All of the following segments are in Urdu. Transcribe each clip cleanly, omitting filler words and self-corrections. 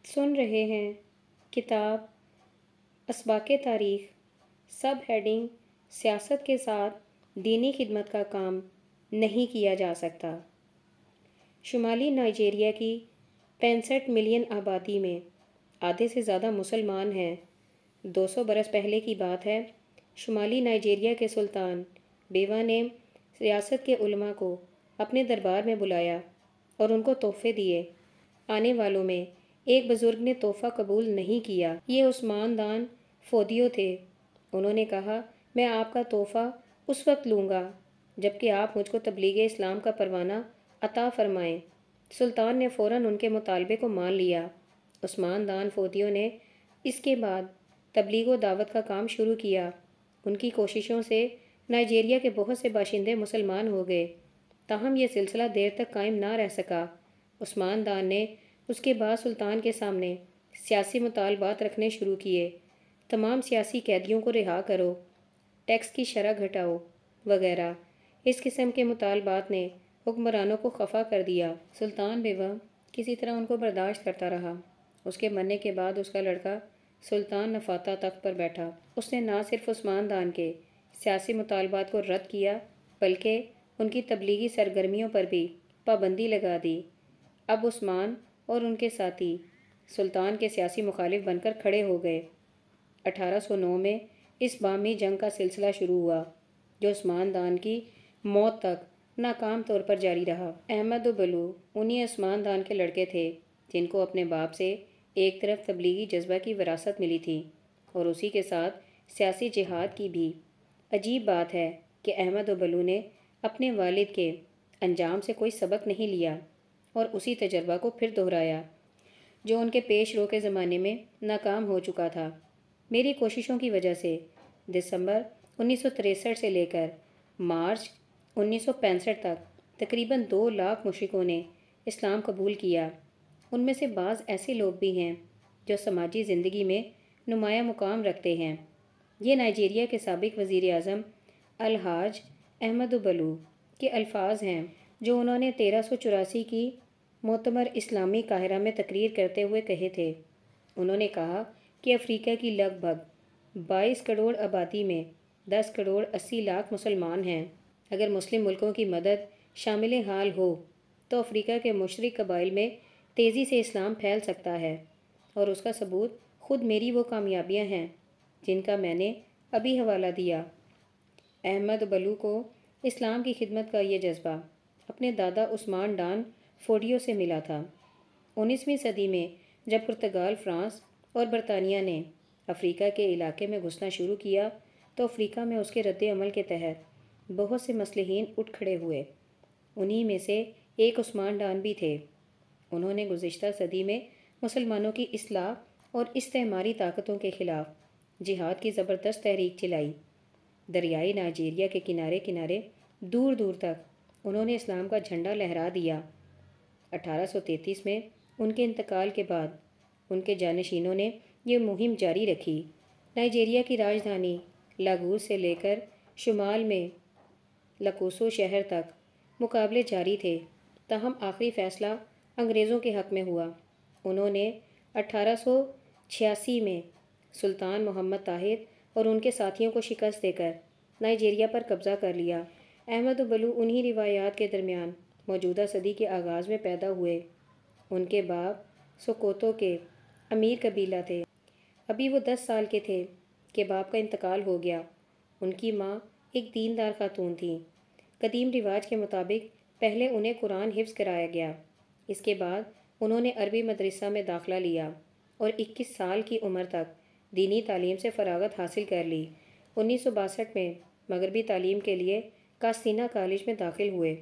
سن رہے ہیں کتاب اسباق تاریخ، سب ہیڈنگ سیاست کے ساتھ دینی خدمت کا کام نہیں کیا جا سکتا۔ شمالی نائجیریا کی 65 ملین آبادی میں آدھے سے زیادہ مسلمان ہیں۔ 200 برس پہلے کی بات ہے، شمالی نائجیریا کے سلطان بیوا نے ریاست کے علماء کو اپنے دربار میں بلایا اور ان کو تحفے دیے۔ آنے والوں میں ایک بزرگ نے تحفہ قبول نہیں کیا۔ یہ عثمان دان فودیو تھے۔ انہوں نے کہا، میں آپ کا تحفہ اس وقت لوں گا جبکہ آپ مجھ کو تبلیغ اسلام کا پروانہ عطا فرمائیں۔ سلطان نے فوراً ان کے مطالبے کو مان لیا۔ عثمان دان فودیو نے اس کے بعد تبلیغ و دعوت کا کام شروع کیا۔ ان کی کوششوں سے نائجیریا کے بہت سے باشندے مسلمان ہو گئے، تاہم یہ سلسلہ دیر تک قائم نہ رہ سکا۔ عثمان دان نے اس کے بعد سلطان کے سامنے سیاسی مطالبات رکھنے شروع کیے، تمام سیاسی قیدیوں کو رہا کرو، ٹیکس کی شرح گھٹاؤ وغیرہ۔ اس قسم کے مطالبات نے حکمرانوں کو خفا کر دیا۔ سلطان بیوا کسی طرح ان کو برداشت کرتا رہا۔ اس کے مرنے کے بعد اس کا لڑکا سلطان نفاتا تخت پر بیٹھا۔ اس نے نہ صرف عثمان دان کے سیاسی مطالبات کو رد کیا بلکہ ان کی تبلیغی سرگرمیوں پر بھی پابندی لگا دی۔ اب عثمان اور ان کے ساتھی سلطان کے سیاسی مخالف بن کر کھڑے ہو گئے۔ 1809 میں اس باہمی جنگ کا سلسلہ شروع ہوا جو عثمان دان کی موت تک ناکام طور پر جاری رہا۔ احمد بلو انہی عثمان دان کے لڑکے تھے جن کو اپنے باپ سے ایک طرف تبلیغی جذبہ کی وراثت ملی تھی اور اسی کے ساتھ سیاسی جہاد کی بھی۔ عجیب بات ہے کہ احمد بلو نے اپنے والد کے انجام سے کوئی سبق نہیں لیا اور اسی تجربہ کو پھر دہرایا جو ان کے پیش رو کے زمانے میں ناکام ہو چکا تھا۔ میری کوششوں کی وجہ سے دسمبر 1963 سے لے کر مارچ 1965 تک تقریباً 2 لاکھ مشرکوں نے اسلام قبول کیا۔ ان میں سے بعض ایسے لوگ بھی ہیں جو سماجی زندگی میں نمایاں مقام رکھتے ہیں۔ یہ نائجیریا کے سابق وزیر اعظم الحاج احمد بلو کے الفاظ ہیں جو انہوں نے 1384 کی مؤتمر اسلامی قاہرہ میں تقریر کرتے ہوئے کہے تھے۔ انہوں نے کہا کہ افریقہ کی لگ بھگ 22 کروڑ آبادی میں 10 کروڑ 80 لاکھ مسلمان ہیں۔ اگر مسلم ملکوں کی مدد شامل حال ہو تو افریقہ کے مشرق قبائل میں تیزی سے اسلام پھیل سکتا ہے، اور اس کا ثبوت خود میری وہ کامیابیاں ہیں جن کا میں نے ابھی حوالہ دیا۔ احمد بلو کو اسلام کی خدمت کا یہ جذبہ اپنے دادا عثمان ڈان فوڈیو سے ملا تھا۔ 19ویں صدی میں جب پرتگال، فرانس اور برطانیہ نے افریقہ کے علاقے میں گھسنا شروع کیا تو افریقہ میں اس کے رد عمل کے تحت بہت سے مصلحین اٹھ کھڑے ہوئے۔ انہی میں سے ایک عثمان ڈان بھی تھے۔ انہوں نے گزشتہ صدی میں مسلمانوں کی اصلاح اور استعماری طاقتوں کے خلاف جہاد کی زبردست تحریک چلائی۔ دریائے نائجیریا کے کنارے کنارے دور دور تک انہوں نے اسلام کا جھنڈا لہرا دیا۔ 1833 میں ان کے انتقال کے بعد ان کے جانشینوں نے یہ مہم جاری رکھی۔ نائجیریا کی راجدھانی لاگوس سے لے کر شمال میں لکوسو شہر تک مقابلے جاری تھے، تاہم آخری فیصلہ انگریزوں کے حق میں ہوا۔ انہوں نے 1886 میں سلطان محمد طاہر اور ان کے ساتھیوں کو شکست دے کر نائجیریا پر قبضہ کر لیا۔ احمد بلو انہی روایات کے درمیان موجودہ صدی کے آغاز میں پیدا ہوئے۔ ان کے باپ سوکوتو کے امیر قبیلہ تھے۔ ابھی وہ 10 سال کے تھے کہ باپ کا انتقال ہو گیا۔ ان کی ماں ایک دیندار خاتون تھیں۔ قدیم رواج کے مطابق پہلے انہیں قرآن حفظ کرایا گیا۔ اس کے بعد انہوں نے عربی مدرسہ میں داخلہ لیا اور 21 سال کی عمر تک دینی تعلیم سے فراغت حاصل کر لی۔ 1962 میں مغربی تعلیم کے لیے کاستینا کالج میں داخل ہوئے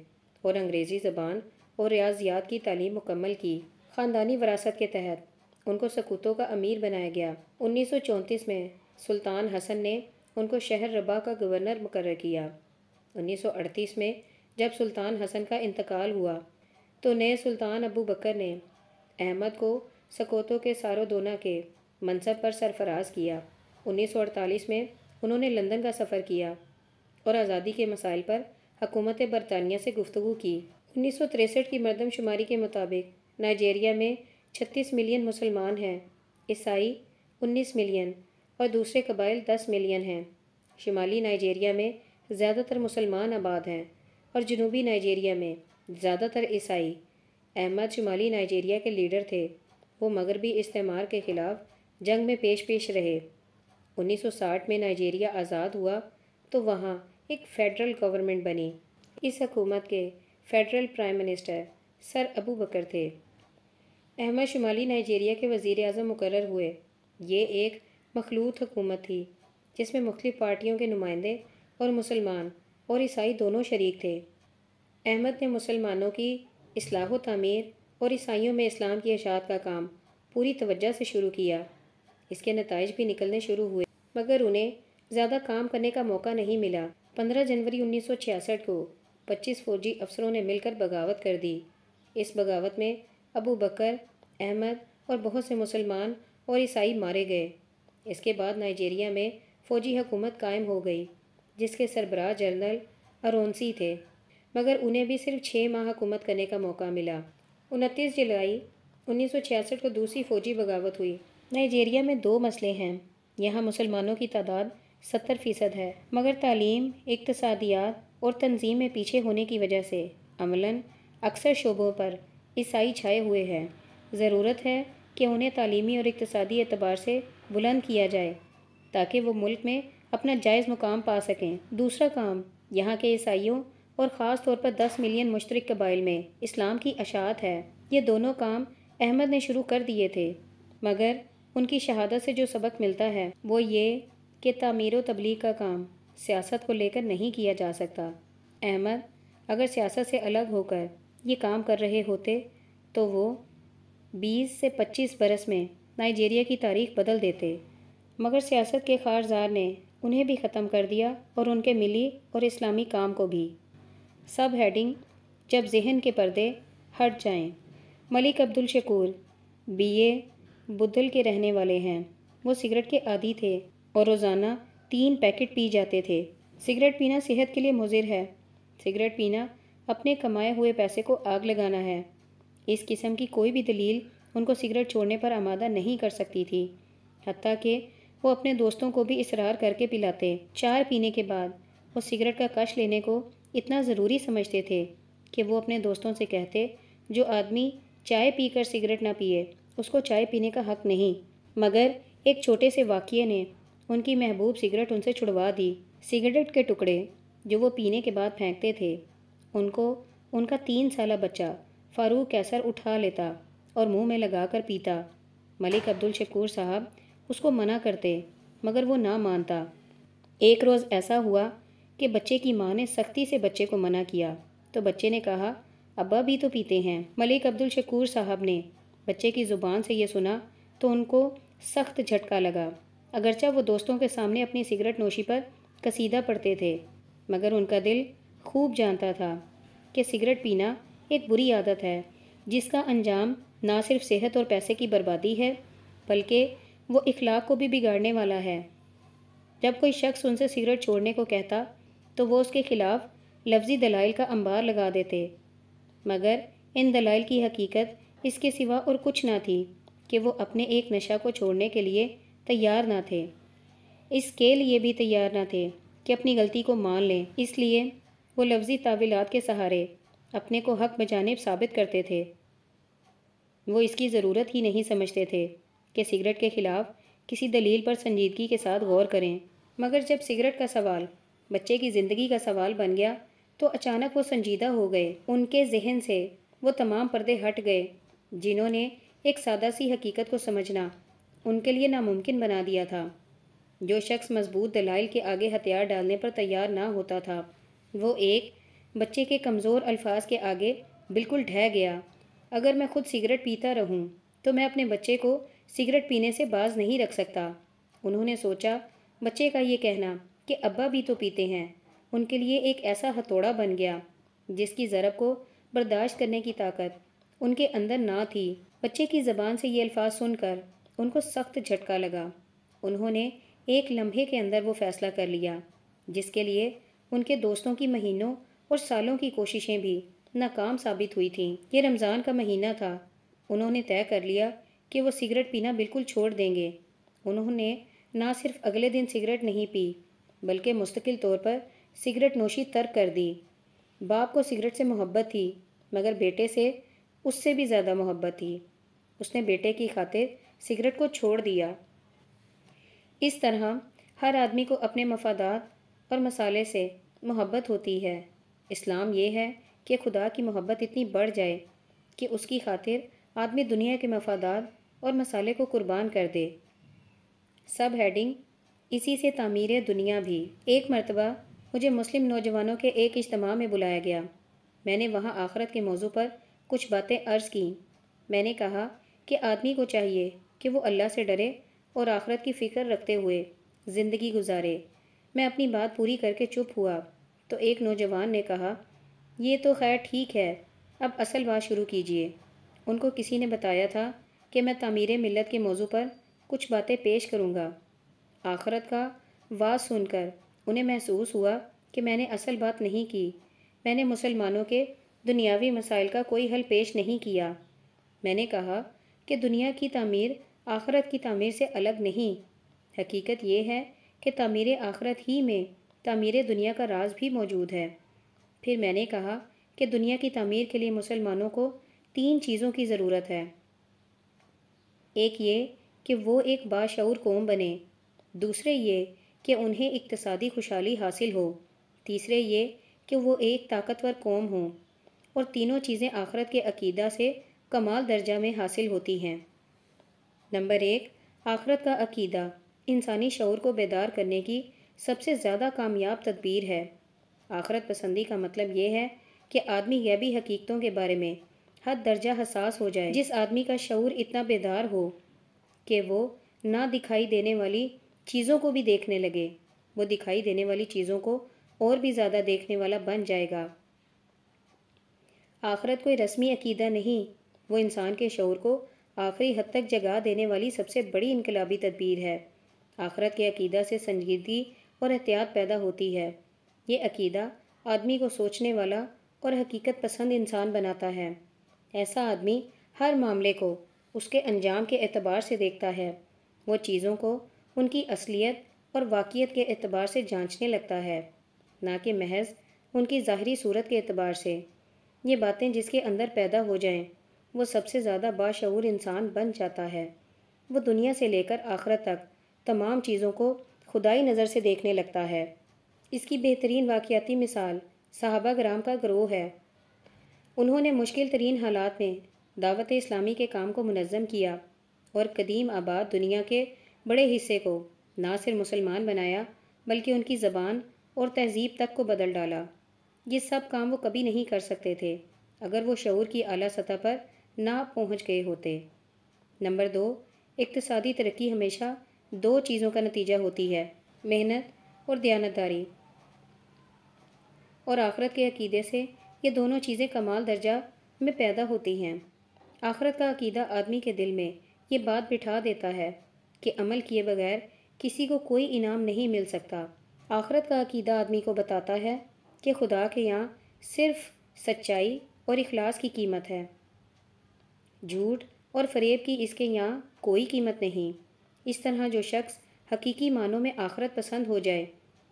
اور انگریزی زبان اور ریاضیات کی تعلیم مکمل کی۔ خاندانی وراثت کے تحت ان کو سکوتو کا امیر بنایا گیا۔ 1934 میں سلطان حسن نے ان کو شہر رباط کا گورنر مقرر کیا۔ 1938 میں جب سلطان حسن کا انتقال ہوا تو نئے سلطان ابو بکر نے احمد کو سکوتو کے سارودونا کے منصب پر سرفراز کیا۔ 1948 میں انہوں نے لندن کا سفر کیا اور آزادی کے مسائل پر حکومت برطانیہ سے گفتگو کی۔ 1963 کی مردم شماری کے مطابق نائجیریا میں 36 ملین مسلمان ہیں، عیسائی 19 ملین اور دوسرے قبائل 10 ملین ہیں۔ شمالی نائجیریا میں زیادہ تر مسلمان آباد ہیں اور جنوبی نائجیریا میں زیادہ تر عیسائی۔ احمد شمالی نائجیریا کے لیڈر تھے۔ وہ مغربی استعمار کے خلاف جنگ میں پیش رہے۔ 1960 میں نائجیریا آزاد ہوا تو وہاں ایک فیڈرل گورنمنٹ بنی۔ اس حکومت کے فیڈرل پرائم منسٹر سر ابو بکر تھے۔ احمد شمالی نائجیریا کے وزیر اعظم مقرر ہوئے۔ یہ ایک مخلوط حکومت تھی جس میں مختلف پارٹیوں کے نمائندے اور مسلمان اور عیسائی دونوں شریک تھے۔ احمد نے مسلمانوں کی اصلاح و تعمیر اور عیسائیوں میں اسلام کی اشاعت کا کام پوری توجہ سے شروع کیا۔ اس کے نتائج بھی نکلنے شروع ہوئے، مگر انہیں زیادہ کام کرنے کا موقع نہیں ملا۔ 15 جنوری 1966 کو 25 فوجی افسروں نے مل کر بغاوت کر دی۔ اس بغاوت میں ابو بکر، احمد اور بہت سے مسلمان اور عیسائی مارے گئے۔ اس کے بعد نائجیریا میں فوجی حکومت قائم ہو گئی جس کے سربراہ جنرل ارونسی تھے، مگر انہیں بھی صرف 6 ماہ حکومت کرنے کا موقع ملا۔ 29 جولائی 1966 کو دوسری فوجی بغاوت ہوئی۔ نائجیریا میں 2 مسئلے ہیں۔ یہاں مسلمانوں کی تعداد 70% ہے، مگر تعلیم، اقتصادیات اور تنظیم میں پیچھے ہونے کی وجہ سے عملاً اکثر شعبوں پر عیسائی چھائے ہوئے ہیں۔ ضرورت ہے کہ انہیں تعلیمی اور اقتصادی اعتبار سے بلند کیا جائے تاکہ وہ ملک میں اپنا جائز مقام پا سکیں۔ دوسرا کام یہاں کے عیسائیوں اور خاص طور پر 10 ملین مشترک قبائل میں اسلام کی اشاعت ہے۔ یہ دونوں کام احمد نے شروع کر دیے تھے، مگر ان کی شہادت سے جو سبق ملتا ہے وہ یہ کہ تعمیر و تبلیغ کا کام سیاست کو لے کر نہیں کیا جا سکتا۔ احمد اگر سیاست سے الگ ہو کر یہ کام کر رہے ہوتے تو وہ 20 سے 25 برس میں نائجیریا کی تاریخ بدل دیتے، مگر سیاست کے کارزار نے انہیں بھی ختم کر دیا اور ان کے ملی اور اسلامی کام کو بھی۔ سب ہیڈنگ: جب ذہن کے پردے ہٹ جائیں۔ ملک عبدالشکور BA بدھل کے رہنے والے ہیں۔ وہ سگریٹ کے عادی تھے اور روزانہ 3 پیکٹ پی جاتے تھے۔ سگریٹ پینا صحت کے لیے مضر ہے۔ سگریٹ پینا اپنے کمائے ہوئے پیسے کو آگ لگانا ہے۔ اس قسم کی کوئی بھی دلیل ان کو سگریٹ چھوڑنے پر آمادہ نہیں کر سکتی تھی، حتیٰ کہ وہ اپنے دوستوں کو بھی اصرار کر کے پلاتے۔ چائے پینے کے بعد وہ سگریٹ کا کش لینے کو اتنا ضروری سمجھتے تھے کہ وہ اپنے دوستوں سے کہتے، جو آدمی چائے پی کر سگریٹ نہ پیے اس کو چائے پینے کا حق نہیں۔ مگر ایک چھوٹے سے واقعے نے ان کی محبوب سگریٹ ان سے چھڑوا دی۔ سگریٹ کے ٹکڑے جو وہ پینے کے بعد پھینکتے تھے ان کو ان کا 3 سالہ بچہ فاروق قیصر اٹھا لیتا اور منہ میں لگا کر پیتا۔ ملک عبدالشکور صاحب اس کو منع کرتے مگر وہ نہ مانتا۔ ایک روز ایسا ہوا کہ بچے کی ماں نے سختی سے بچے کو منع کیا تو بچے نے کہا، ابا بھی تو پیتے ہیں۔ ملک عبدالشکور صاحب نے بچے کی زبان سے یہ سنا تو ان کو سخت جھٹکا لگا۔ اگرچہ وہ دوستوں کے سامنے اپنی سگریٹ نوشی پر قصیدہ پڑھتے تھے، مگر ان کا دل خوب جانتا تھا کہ سگریٹ پینا ایک بری عادت ہے جس کا انجام نہ صرف صحت اور پیسے کی بربادی ہے بلکہ وہ اخلاق کو بھی بگاڑنے والا ہے۔ جب کوئی شخص ان سے سگریٹ چھوڑنے کو کہتا تو وہ اس کے خلاف لفظی دلائل کا انبار لگا دیتے، مگر ان دلائل کی حقیقت اس کے سوا اور کچھ نہ تھی کہ وہ اپنے ایک نشہ کو چھوڑنے کے لیے تیار نہ تھے، اس کے لیے بھی تیار نہ تھے کہ اپنی غلطی کو مان لیں۔ اس لیے وہ لفظی تعویلات کے سہارے اپنے کو حق بجانب ثابت کرتے تھے۔ وہ اس کی ضرورت ہی نہیں سمجھتے تھے کہ سگریٹ کے خلاف کسی دلیل پر سنجیدگی کے ساتھ غور کریں، مگر جب سگریٹ کا سوال بچے کی زندگی کا سوال بن گیا تو اچانک وہ سنجیدہ ہو گئے۔ ان کے ذہن سے وہ تمام پردے ہٹ گئے جنہوں نے ایک سادہ سی حقیقت کو سمجھنا ان کے لیے ناممکن بنا دیا تھا۔ جو شخص مضبوط دلائل کے آگے ہتھیار ڈالنے پر تیار نہ ہوتا تھا وہ ایک بچے کے کمزور الفاظ کے آگے بالکل ڈھہ گیا۔ اگر میں خود سگریٹ پیتا رہوں تو میں اپنے بچے کو سگریٹ پینے سے باز نہیں رکھ سکتا۔ انہوں نے سوچا بچے کا یہ کہنا کہ ابا بھی تو پیتے ہیں ان کے لیے ایک ایسا ہتھوڑا بن گیا جس کی ضرب کو برداشت کرنے کی طاقت ان کے اندر نہ تھی۔ بچے کی زبان سے یہ الفاظ سن کر ان کو سخت جھٹکا لگا۔ انہوں نے ایک لمحے کے اندر وہ فیصلہ کر لیا جس کے لیے ان کے دوستوں کی مہینوں اور سالوں کی کوششیں بھی ناکام ثابت ہوئی تھیں۔ یہ رمضان کا مہینہ تھا۔ انہوں نے طے کر لیا کہ وہ سگریٹ پینا بالکل چھوڑ دیں گے۔ انہوں نے نہ صرف اگلے دن سگریٹ نہیں پی بلکہ مستقل طور پر سگریٹ نوشی ترک کر دی۔ باپ کو سگریٹ سے محبت تھی مگر بیٹے سے اس سے بھی زیادہ محبت تھی۔ اس نے بیٹے کی خاطر سگریٹ کو چھوڑ دیا۔ اس طرح ہر آدمی کو اپنے مفادات اور مصالحے سے محبت ہوتی ہے۔ اسلام یہ ہے کہ خدا کی محبت اتنی بڑھ جائے کہ اس کی خاطر آدمی دنیا کے مفادات اور مصالحے کو قربان کر دے۔ سب ہیڈنگ، اسی سے تعمیر دنیا بھی۔ ایک مرتبہ مجھے مسلم نوجوانوں کے ایک اجتماع میں بلایا گیا۔ میں نے وہاں آخرت کے موضوع پر کچھ باتیں عرض کیں۔ میں نے کہا کہ آدمی کو چاہیے کہ وہ اللہ سے ڈرے اور آخرت کی فکر رکھتے ہوئے زندگی گزارے۔ میں اپنی بات پوری کر کے چپ ہوا تو ایک نوجوان نے کہا، یہ تو خیر ٹھیک ہے، اب اصل بات شروع کیجیے۔ ان کو کسی نے بتایا تھا کہ میں تعمیر ملت کے موضوع پر کچھ باتیں پیش کروں گا۔ آخرت کا واعظ سن کر انہیں محسوس ہوا کہ میں نے اصل بات نہیں کی۔ میں نے مسلمانوں کے دنیاوی مسائل کا کوئی حل پیش نہیں کیا۔ میں نے کہا کہ دنیا کی تعمیر آخرت کی تعمیر سے الگ نہیں۔ حقیقت یہ ہے کہ تعمیر آخرت ہی میں تعمیر دنیا کا راز بھی موجود ہے۔ پھر میں نے کہا کہ دنیا کی تعمیر کے لیے مسلمانوں کو 3 چیزوں کی ضرورت ہے۔ ایک یہ کہ وہ ایک باشعور قوم بنے، دوسرے یہ کہ انہیں اقتصادی خوشحالی حاصل ہو، تیسرے یہ کہ وہ ایک طاقتور قوم ہوں، اور تینوں چیزیں آخرت کے عقیدہ سے کمال درجہ میں حاصل ہوتی ہیں۔ نمبر 1، آخرت کا عقیدہ انسانی شعور کو بیدار کرنے کی سب سے زیادہ کامیاب تدبیر ہے۔ آخرت پسندی کا مطلب یہ ہے کہ آدمی غیبی حقیقتوں کے بارے میں حد درجہ حساس ہو جائے۔ جس آدمی کا شعور اتنا بیدار ہو کہ وہ نہ دکھائی دینے والی چیزوں کو بھی دیکھنے لگے، وہ دکھائی دینے والی چیزوں کو اور بھی زیادہ دیکھنے والا بن جائے گا۔ آخرت کوئی رسمی عقیدہ نہیں، وہ انسان کے شعور کو آخری حد تک جگا دینے والی سب سے بڑی انقلابی تدبیر ہے۔ آخرت کے عقیدہ سے سنجیدگی اور احتیاط پیدا ہوتی ہے۔ یہ عقیدہ آدمی کو سوچنے والا اور حقیقت پسند انسان بناتا ہے۔ ایسا آدمی ہر معاملے کو اس کے انجام کے اعتبار سے دیکھتا ہے۔ وہ چیزوں کو ان کی اصلیت اور واقعیت کے اعتبار سے جانچنے لگتا ہے، نہ کہ محض ان کی ظاہری صورت کے اعتبار سے۔ یہ باتیں جس کے اندر پیدا ہو جائیں وہ سب سے زیادہ باشعور انسان بن جاتا ہے۔ وہ دنیا سے لے کر آخرت تک تمام چیزوں کو خدائی نظر سے دیکھنے لگتا ہے۔ اس کی بہترین واقعاتی مثال صحابہ کرام کا گروہ ہے۔ انہوں نے مشکل ترین حالات میں دعوت اسلامی کے کام کو منظم کیا اور قدیم آباد دنیا کے بڑے حصے کو نہ صرف مسلمان بنایا بلکہ ان کی زبان اور تہذیب تک کو بدل ڈالا۔ یہ سب کام وہ کبھی نہیں کر سکتے تھے اگر وہ شعور کی اعلیٰ سطح پر نہ پہنچ گئے ہوتے۔ نمبر 2، اقتصادی ترقی ہمیشہ 2 چیزوں کا نتیجہ ہوتی ہے، محنت اور دیانتداری۔ اور آخرت کے عقیدے سے یہ دونوں چیزیں کمال درجہ میں پیدا ہوتی ہیں۔ آخرت کا عقیدہ آدمی کے دل میں یہ بات بٹھا دیتا ہے کہ عمل کیے بغیر کسی کو کوئی انعام نہیں مل سکتا۔ آخرت کا عقیدہ آدمی کو بتاتا ہے کہ خدا کے یہاں صرف سچائی اور اخلاص کی قیمت ہے، جھوٹ اور فریب کی اس کے یہاں کوئی قیمت نہیں۔ اس طرح جو شخص حقیقی معنوں میں آخرت پسند ہو جائے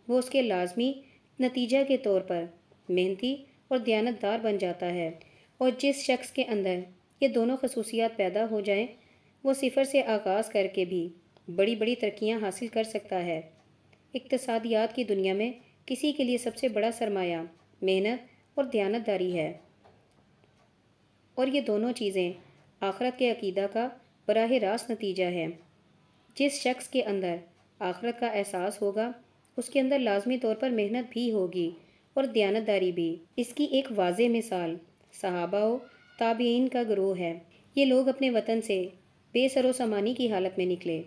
وہ اس کے لازمی نتیجہ کے طور پر محنتی اور دیانتدار بن جاتا ہے، اور جس شخص کے اندر یہ دونوں خصوصیات پیدا ہو جائیں وہ صفر سے آغاز کر کے بھی بڑی بڑی ترقیاں حاصل کر سکتا ہے۔ اقتصادیات کی دنیا میں کسی کے لیے سب سے بڑا سرمایہ محنت اور دیانتداری ہے، اور یہ دونوں چیزیں آخرت کے عقیدہ کا براہ راست نتیجہ ہے۔ جس شخص کے اندر آخرت کا احساس ہوگا اس کے اندر لازمی طور پر محنت بھی ہوگی اور دیانتداری بھی۔ اس کی ایک واضح مثال صحابہ و تابعین کا گروہ ہے۔ یہ لوگ اپنے وطن سے بے سر و سامانی کی حالت میں نکلے۔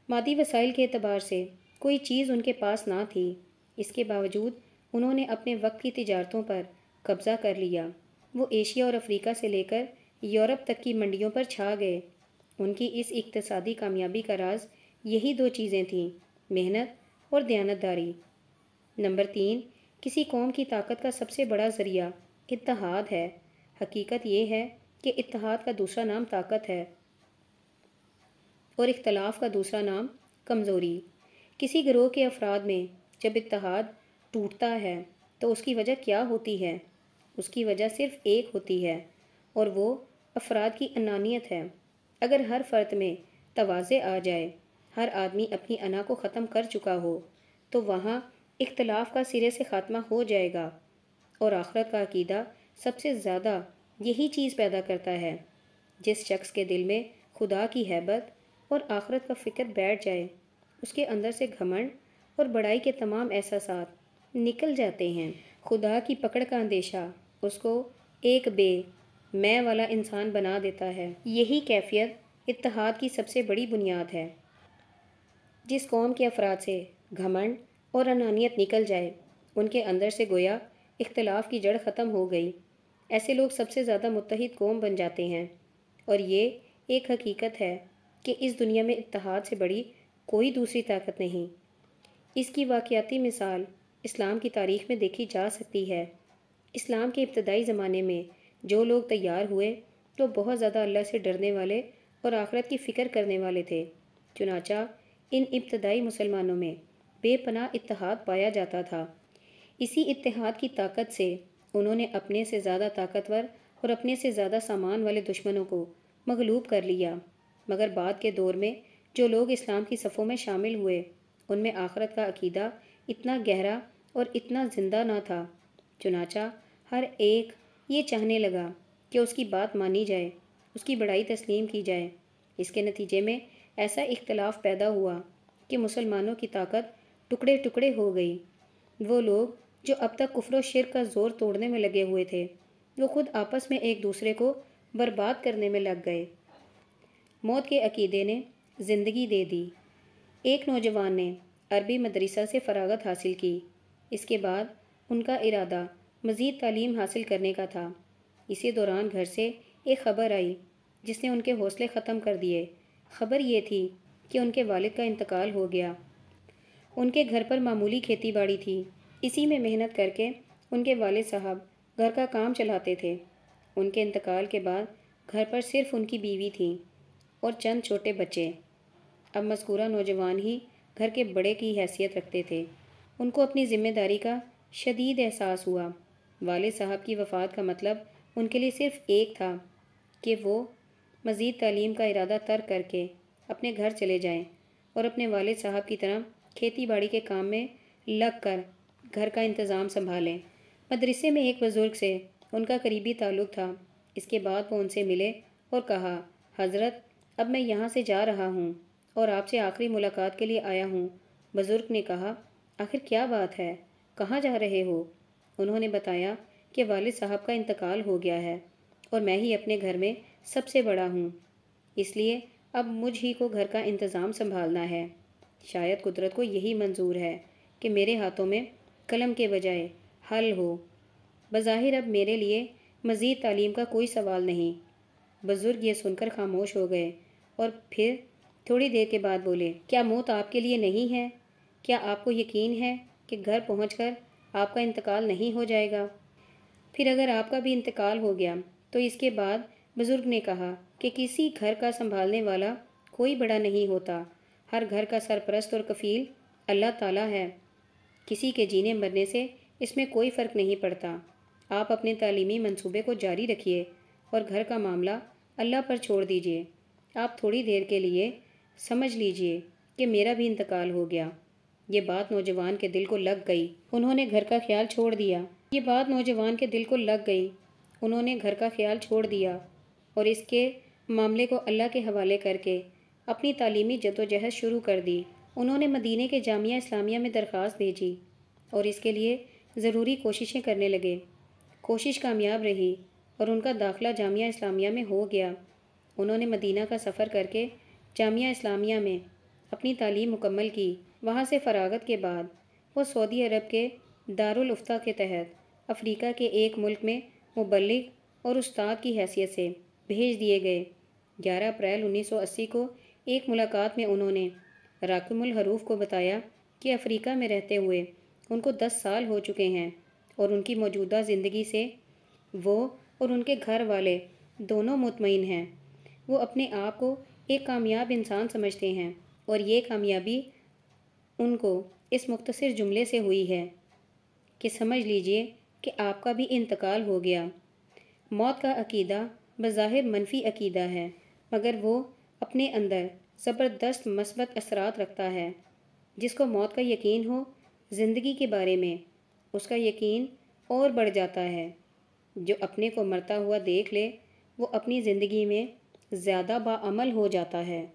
مادی وسائل کے اعتبار سے کوئی چیز ان کے پاس نہ تھی، اس کے باوجود انہوں نے اپنے وقت کی تجارتوں پر قبضہ کر لیا۔ وہ ایشیا اور افریقہ سے لے کر یورپ تک کی منڈیوں پر چھا گئے۔ ان کی اس اقتصادی کامیابی کا راز یہی 2 چیزیں تھیں، محنت اور دیانتداری۔ نمبر 3، کسی قوم کی طاقت کا سب سے بڑا ذریعہ اتحاد ہے۔ حقیقت یہ ہے کہ اتحاد کا دوسرا نام طاقت ہے اور اختلاف کا دوسرا نام کمزوری۔ کسی گروہ کے افراد میں جب اتحاد ٹوٹتا ہے تو اس کی وجہ کیا ہوتی ہے؟ اس کی وجہ صرف ایک ہوتی ہے اور وہ افراد کی انانیت ہے۔ اگر ہر فرد میں تواضع آ جائے، ہر آدمی اپنی انا کو ختم کر چکا ہو، تو وہاں اختلاف کا سرے سے خاتمہ ہو جائے گا۔ اور آخرت کا عقیدہ سب سے زیادہ یہی چیز پیدا کرتا ہے۔ جس شخص کے دل میں خدا کی ہیبت اور آخرت کا فکر بیٹھ جائے، اس کے اندر سے گھمنڈ اور بڑائی کے تمام احساسات نکل جاتے ہیں۔ خدا کی پکڑ کا اندیشہ اس کو ایک بے میں والا انسان بنا دیتا ہے۔ یہی کیفیت اتحاد کی سب سے بڑی بنیاد ہے۔ جس قوم کے افراد سے گھمنڈ اور انانیت نکل جائے، ان کے اندر سے گویا اختلاف کی جڑ ختم ہو گئی۔ ایسے لوگ سب سے زیادہ متحد قوم بن جاتے ہیں، اور یہ ایک حقیقت ہے کہ اس دنیا میں اتحاد سے بڑی کوئی دوسری طاقت نہیں۔ اس کی واقعاتی مثال اسلام کی تاریخ میں دیکھی جا سکتی ہے۔ اسلام کے ابتدائی زمانے میں جو لوگ تیار ہوئے وہ بہت زیادہ اللہ سے ڈرنے والے اور آخرت کی فکر کرنے والے تھے۔ چنانچہ ان ابتدائی مسلمانوں میں بے پناہ اتحاد پایا جاتا تھا۔ اسی اتحاد کی طاقت سے انہوں نے اپنے سے زیادہ طاقتور اور اپنے سے زیادہ سامان والے دشمنوں کو مغلوب کر لیا۔ مگر بعد کے دور میں جو لوگ اسلام کی صفوں میں شامل ہوئے، ان میں آخرت کا عقیدہ اتنا گہرا اور اتنا زندہ نہ تھا۔ چنانچہ ہر ایک یہ چاہنے لگا کہ اس کی بات مانی جائے، اس کی بڑائی تسلیم کی جائے۔ اس کے نتیجے میں ایسا اختلاف پیدا ہوا کہ مسلمانوں کی طاقت ٹکڑے ٹکڑے ہو گئی۔ وہ لوگ جو اب تک کفر و شرک کا زور توڑنے میں لگے ہوئے تھے، وہ خود آپس میں ایک دوسرے کو برباد کرنے میں لگ گئے۔ موت کے عقیدے نے زندگی دے دی۔ ایک نوجوان نے عربی مدرسہ سے فراغت حاصل کی۔ اس کے بعد ان کا ارادہ مزید تعلیم حاصل کرنے کا تھا۔ اسی دوران گھر سے ایک خبر آئی جس نے ان کے حوصلے ختم کر دیے۔ خبر یہ تھی کہ ان کے والد کا انتقال ہو گیا۔ ان کے گھر پر معمولی کھیتی باڑی تھی۔ اسی میں محنت کر کے ان کے والد صاحب گھر کا کام چلاتے تھے۔ ان کے انتقال کے بعد گھر پر صرف ان کی بیوی تھی اور چند چھوٹے بچے۔ اب مذکورہ نوجوان ہی گھر کے بڑے کی حیثیت رکھتے تھے۔ ان کو اپنی ذمہ داری کا شدید احساس ہوا۔ والد صاحب کی وفات کا مطلب ان کے لیے صرف ایک تھا کہ وہ مزید تعلیم کا ارادہ ترک کر کے اپنے گھر چلے جائیں اور اپنے والد صاحب کی طرح کھیتی باڑی کے کام میں لگ کر گھر کا انتظام سنبھالیں۔ مدرسے میں ایک بزرگ سے ان کا قریبی تعلق تھا۔ اس کے بعد وہ ان سے ملے اور کہا، حضرت اب میں یہاں سے جا رہا ہوں اور آپ سے آخری ملاقات کے لیے آیا ہوں۔ بزرگ نے کہا، آخر کیا بات ہے، کہاں جا رہے ہو؟ انہوں نے بتایا کہ والد صاحب کا انتقال ہو گیا ہے اور میں ہی اپنے گھر میں سب سے بڑا ہوں، اس لیے اب مجھ ہی کو گھر کا انتظام سنبھالنا ہے۔ شاید قدرت کو یہی منظور ہے کہ میرے ہاتھوں میں قلم کے بجائے حل ہو۔ بظاہر اب میرے لیے مزید تعلیم کا کوئی سوال نہیں۔ بزرگ یہ سن کر خاموش ہو گئے اور پھر تھوڑی دیر کے بعد بولے، کیا موت آپ کے لیے نہیں ہے؟ کیا آپ کو یقین ہے کہ گھر پہنچ کر آپ کا انتقال نہیں ہو جائے گا؟ پھر اگر آپ کا بھی انتقال ہو گیا تو اس کے بعد بزرگ نے کہا کہ کسی گھر کا سنبھالنے والا کوئی بڑا نہیں ہوتا۔ ہر گھر کا سرپرست اور کفیل اللہ تعالیٰ ہے۔ کسی کے جینے مرنے سے اس میں کوئی فرق نہیں پڑتا۔ آپ اپنے تعلیمی منصوبے کو جاری رکھیے اور گھر کا معاملہ اللہ پر چھوڑ دیجیے۔ آپ تھوڑی دیر کے لیے سمجھ لیجیے کہ میرا بھی انتقال ہو گیا۔ یہ بات نوجوان کے دل کو لگ گئی۔ انہوں نے گھر کا خیال چھوڑ دیا۔ یہ بات نوجوان کے دل کو لگ گئی۔ انہوں نے گھر کا خیال چھوڑ دیا اور اس کے معاملے کو اللہ کے حوالے کر کے اپنی تعلیمی جدوجہد شروع کر دی۔ انہوں نے مدینے کے جامعہ اسلامیہ میں درخواست بھیجی اور اس کے لیے ضروری کوششیں کرنے لگے۔ کوشش کامیاب رہی اور ان کا داخلہ جامعہ اسلامیہ میں ہو گیا۔ انہوں نے مدینہ کا سفر کر کے جامعہ اسلامیہ میں اپنی تعلیم مکمل کی۔ وہاں سے فراغت کے بعد وہ سعودی عرب کے دارالافتاء کے تحت افریقہ کے ایک ملک میں مبلغ اور استاد کی حیثیت سے بھیج دیے گئے۔ 11 اپریل 1980 کو ایک ملاقات میں انہوں نے راقم الحروف کو بتایا کہ افریقہ میں رہتے ہوئے ان کو 10 سال ہو چکے ہیں اور ان کی موجودہ زندگی سے وہ اور ان کے گھر والے دونوں مطمئن ہیں۔ وہ اپنے آپ کو ایک کامیاب انسان سمجھتے ہیں اور یہ کامیابی ان کو اس مختصر جملے سے ہوئی ہے کہ سمجھ لیجئے کہ آپ کا بھی انتقال ہو گیا۔ موت کا عقیدہ بظاہر منفی عقیدہ ہے، مگر وہ اپنے اندر زبردست مثبت اثرات رکھتا ہے۔ جس کو موت کا یقین ہو زندگی کے بارے میں، اس کا یقین اور بڑھ جاتا ہے۔ جو اپنے کو مرتا ہوا دیکھ لے وہ اپنی زندگی میں زیادہ باعمل ہو جاتا ہے۔